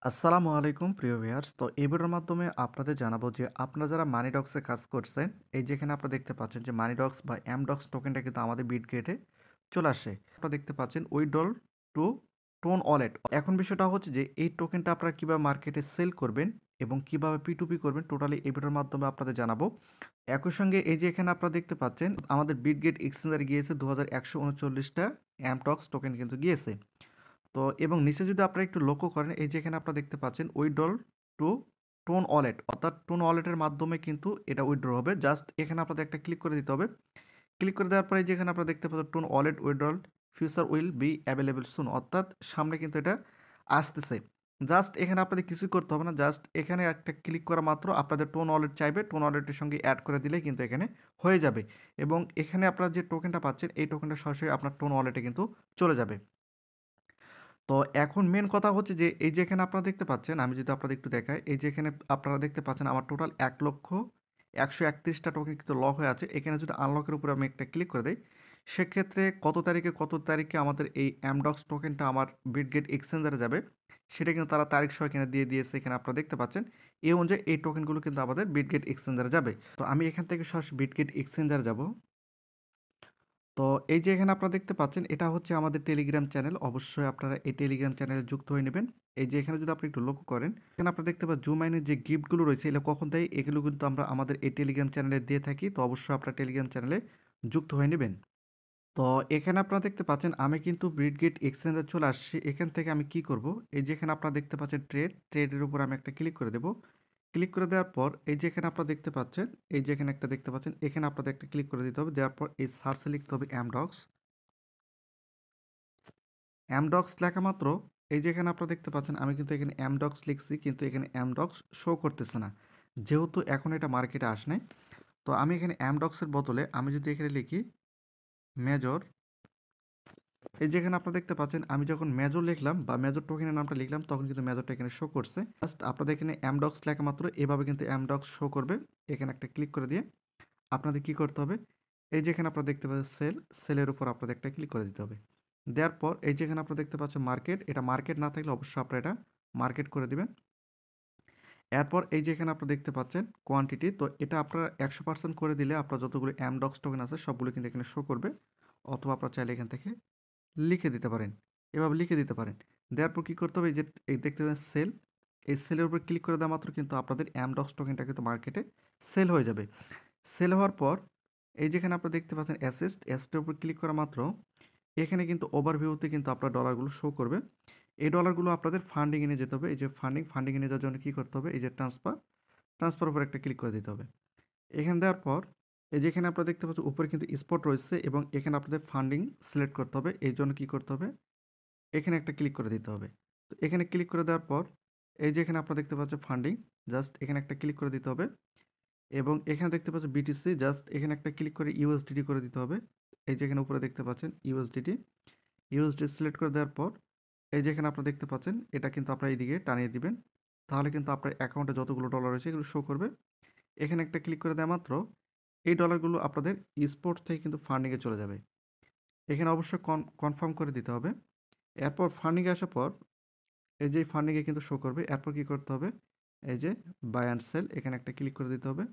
আসসালামু আলাইকুম প্রিয় ভিউয়ার্স। তো এই ভিডিওর মাধ্যমে আপনাদের জানাবো যে আপনারা যারা মানিডক্সে কাজ করছেন, এই যেখানে আপনারা দেখতে পাচ্ছেন যে মানিডক্স বা এমডক্স টোকেনটা কিন্তু আমাদের বিটগেটে চলে আসে। আপনারা দেখতে পাচ্ছেন উইথড্রল টু টোন ওয়ালেট। এখন বিষয়টা হচ্ছে যে এই টোকেনটা আপনারা কিভাবে মার্কেটে সেল করবেন এবং কিভাবে P2P করবেন টোটালি এই ভিডিওর মাধ্যমে আপনাদের জানাবো। একই সঙ্গে এই যে এখানে আপনারা দেখতে পাচ্ছেন আমাদের বিটগেট এক্সচেঞ্জারে গিয়েছে 2139টা এমটক্স টোকেন কিন্তু গিয়েছে। তো এবং নিচে যদি আপনারা একটু লক্ষ্য করেন এই যে এখানে আপনারা দেখতে পাচ্ছেন উইথড্রল টু টোন ওয়ালেট, অর্থাৎ টোন ওয়ালেটের মাধ্যমে কিন্তু এটা উইথড্র হবে। জাস্ট এখানে আপনাদের একটা ক্লিক করে দিতে হবে। ক্লিক করে দেওয়ার পরে যেখানে আপনারা দেখতে পাচ্ছেন TON wallet withdrawal future will be available soon, অর্থাৎ সামনে কিন্তু এটা আসতেছে। জাস্ট এখানে আপনাদের কিছুই করতে হবে না, জাস্ট এখানে একটা ক্লিক করা মাত্র আপনাদের টোন ওয়ালেট চাইবে, টোন ওয়ালেটের সঙ্গে অ্যাড করে দিলেই কিন্তু এখানে হয়ে যাবে এবং এখানে আপনারা যে টোকেনটা পাচ্ছেন এই টোকেনটা সরাসরি আপনার টোন ওয়ালেটে কিন্তু চলে যাবে। তো এখন মেন কথা হচ্ছে যে এই যে এখানে আপনারা দেখতে পাচ্ছেন, আমি যদি আপনাদের একটু দেখাই, এই যে এখানে আপনারা দেখতে পাচ্ছেন আমার টোটাল 1,131টা টোকেন কিন্তু লক হয়ে আছে। এখানে যদি আনলকের উপরে আমি একটা ক্লিক করে দেই, সেক্ষেত্রে কত তারিখে আমাদের এই এমডক্স টোকেনটা আমার বিটগেট এক্সচেঞ্জারে যাবে, সেটা কিন্তু তারা তারিখ সহ এখানে দিয়ে দিয়েছে। এখানে আপনারা দেখতে পাচ্ছেন এই অনুযায়ী এই টোকেনগুলো কিন্তু আমাদের বিটগেট এক্সচেঞ্জারে যাবে। তো আমি এখান থেকে সরাসরি বিটগেট এক্সচেঞ্জারে যাব। তো এই যে এখানে আপনারা দেখতে পাচ্ছেন এটা হচ্ছে আমাদের টেলিগ্রাম চ্যানেল। অবশ্যই আপনারা এই টেলিগ্রাম চ্যানেলে যুক্ত হয়ে নেবেন। এই যে এখানে যদি আপনি একটু লক্ষ্য করেন, এখানে আপনারা দেখতে পাচ্ছেন জুমাইনের যে গিফটগুলো রয়েছে এগুলো কখন দেয়, এগুলো কিন্তু আমরা আমাদের এই টেলিগ্রাম চ্যানেলে দিয়ে থাকি। তো অবশ্যই আপনারা টেলিগ্রাম চ্যানেলে যুক্ত হয়ে নেবেন। তো এখানে আপনারা দেখতে পাচ্ছেন আমি কিন্তু বিটগেট এক্সচেঞ্জে চলে আসছি। এখান থেকে আমি কি করব, এই যে এখানে আপনারা দেখতে পাচ্ছেন ট্রেডের উপর আমি একটা ক্লিক করে দেব। ক্লিক করে দেওয়ার পর এই যে এখানে আপনারা দেখতে পাচ্ছেন, এই যে এখানে একটা দেখতে পাচ্ছেন, এখানে আপনাদের একটা ক্লিক করে দিতে হবে। দেওয়ার পর এই সার্চে লিখতে হবে এমডক্স। অ্যামডক্স লেখা মাত্র এই যে এখানে আপনারা দেখতে পাচ্ছেন আমি কিন্তু এখানে অ্যামডক্স লিখছি, কিন্তু এখানে অ্যামডক্স শো করতেছে না, যেহেতু এখন এটা মার্কেটে আসে নাই। তো আমি এখানে অ্যামডক্সের বদলে আমি যদি এখানে লিখি মেজর, এই যে এখানে আপনারা দেখতে পাচ্ছেন আমি যখন মেজর লিখলাম বা মেজর টোকেনের নামটা লিখলাম তখন কিন্তু মেজরটা এখানে শো করছে। জাস্ট আপনাদের এখানে অ্যামডক্স লেখা মাত্র এভাবে কিন্তু অ্যামডক্স শো করবে। এখানে একটা ক্লিক করে দিয়ে আপনাদের কি করতে হবে, এই যে এখানে আপনারা দেখতে পাচ্ছেন সেলের উপর আপনাদের একটা ক্লিক করে দিতে হবে। দেওয়ার পর এই যে এখানে আপনারা দেখতে পাচ্ছেন মার্কেট, এটা মার্কেট না থাকলে অবশ্যই আপনারা এটা মার্কেট করে দিবেন। এরপর এই যে এখানে আপনারা দেখতে পাচ্ছেন কোয়ান্টিটি, তো এটা আপনারা 100% করে দিলে আপনার যতগুলো এমডক্স টোকেন আছে সবগুলো কিন্তু এখানে শো করবে। অথবা আপনারা চাইলে এখান থেকে লিখে দিতে পারেন, এভাবে লিখে দিতে পারেন। দেওয়ার পর কী করতে হবে, এই যে এই দেখতে পাবেন সেল, এই সেলের উপর ক্লিক করে দেওয়া মাত্র কিন্তু আপনাদের এমডক্স টোকেনটা কিন্তু মার্কেটে সেল হয়ে যাবে। সেল হওয়ার পর এই যেখানে আপনারা দেখতে পাচ্ছেন অ্যাসেস্টের উপর ক্লিক করা মাত্র এখানে কিন্তু ওভারভিউতে কিন্তু আপনার ডলারগুলো শো করবে। এই ডলারগুলো আপনাদের ফান্ডিংয়ে নিয়ে যেতে হবে। এই যে ফান্ডিংয়ে নিয়ে যাওয়ার জন্য কী করতে হবে, এই যে ট্রান্সফার উপর একটা ক্লিক করে দিতে হবে। এখানে দেওয়ার পর এই যে এখানে আপনারা দেখতে পাচ্ছেন উপরে কিন্তু স্পট রয়েছে এবং এখানে আপনাদের ফান্ডিং সিলেক্ট করতে হবে। এই জন্য কী করতে হবে, এখানে একটা ক্লিক করে দিতে হবে। তো এখানে ক্লিক করে দেওয়ার পর এই যে এখানে আপনারা দেখতে পাচ্ছেন ফান্ডিং, জাস্ট এখানে একটা ক্লিক করে দিতে হবে এবং এখানে দেখতে পাচ্ছেন বিটিসি, জাস্ট এখানে একটা ক্লিক করে ইউএসডিটি করে দিতে হবে। এই যে এখানে উপরে দেখতে পাচ্ছেন ইউএসডি সিলেক্ট করে দেওয়ার পর এই যে এখানে আপনারা দেখতে পাচ্ছেন এটা কিন্তু আপনারা এইদিকে টানিয়ে দিবেন। তাহলে কিন্তু আপনার অ্যাকাউন্টে যতগুলো ডলার রয়েছে এগুলো শো করবে। এখানে একটা ক্লিক করে দেওয়া মাত্র এই ডলারগুলো আপনাদের স্পট থেকে কিন্তু ফান্ডিংয়ে চলে যাবে। এখানে অবশ্যই কনফার্ম করে দিতে হবে। এরপর ফান্ডিংয়ে আসার পর এই যে ফান্ডিংয়ে কিন্তু শো করবে। এরপর কী করতে হবে, এই যে বাই অ্যান্ড সেল এখানে একটা ক্লিক করে দিতে হবে।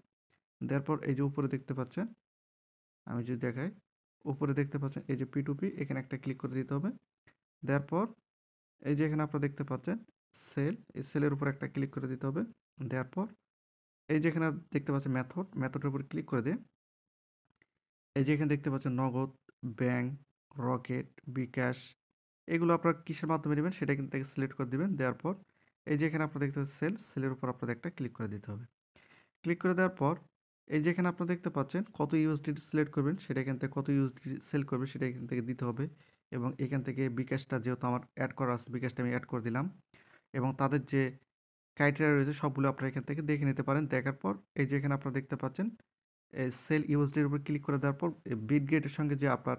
দেওয়ার পর এই যে উপরে দেখতে পাচ্ছেন, আমি যদি দেখাই, উপরে দেখতে পাচ্ছেন এই যে P2P এখানে একটা ক্লিক করে দিতে হবে। দেওয়ার পর এই যে এখানে আপনারা দেখতে পাচ্ছেন এই সেলের উপর একটা ক্লিক করে দিতে হবে। দেওয়ার পর এই যে এখানে দেখতে পাচ্ছেন মেথডের উপর ক্লিক করে দিয়ে এই যে এখানে দেখতে পাচ্ছেন নগদ, ব্যাংক, রকেট, বিকাশ, এগুলো আপনারা কিসের মাধ্যমে নেবেন সেটা কিন্তু থেকে সিলেক্ট করে দিবেন। দেওয়ার পর এই যে এখানে আপনারা দেখতে পাচ্ছেন সেলের উপর আপনাদের একটা ক্লিক করে দিতে হবে। ক্লিক করে দেওয়ার পর এই যে এখানে আপনারা দেখতে পাচ্ছেন কত ইউএসডিটি সিলেক্ট করবেন সেটা এখান থেকে কত ইউএসডি সেল করবে সেটা এখান থেকে দিতে হবে এবং এখান থেকে বিকাশটা যেহেতু আমার অ্যাড করা আছে বিকাশটা আমি অ্যাড করে দিলাম এবং তাদের যে ক্রাইটেরিয়া রয়েছে সবগুলো আপনারা এখান থেকে দেখে নিতে পারেন। দেখার পর এই যে এখানে আপনারা দেখতে পাচ্ছেন সেল ইউএসডির উপর ক্লিক করে দেওয়ার পর বিটগেটের সঙ্গে যে আপনার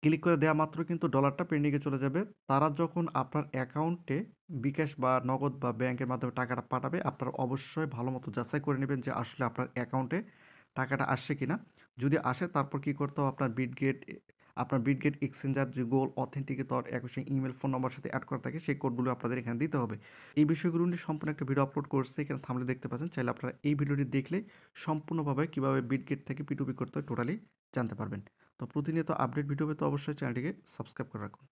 ক্লিক করে দেওয়া মাত্র কিন্তু ডলারটা পেন্ডিংয়ে চলে যাবে। তারা যখন আপনার অ্যাকাউন্টে বিকাশ বা নগদ বা ব্যাংকের মাধ্যমে টাকাটা পাঠাবে আপনারা অবশ্যই ভালো মতো যাচাই করে নেবেন যে আসলে আপনার অ্যাকাউন্টে টাকাটা আসছে কিনা। যদি আসে তারপর কি করতে হবে, আপনার বিটগেট আপনার বিটগেট এক্সচেঞ্জার যে গোল অথেন্টিকেটর একই সঙ্গে ইমেল ফোন নম্বর সাথে অ্যাড করা থাকে সেই কোডগুলো আপনাদের এখানে দিতে হবে। এই বিষয়গুলো নিয়ে সম্পূর্ণ একটা ভিডিও আপলোড করছে, এখানে থাম্বনেলে দেখতে পাচ্ছেন। চাইলে আপনারা এই ভিডিওটি দেখলে সম্পূর্ণভাবে কীভাবে বিটগেট থেকে P2P করতে হয় টোটালি জানতে পারবেন। তো প্রতিনিয়ত আপডেট ভিডিও পেতে অবশ্যই চ্যানেলটিকে সাবস্ক্রাইব করে রাখুন।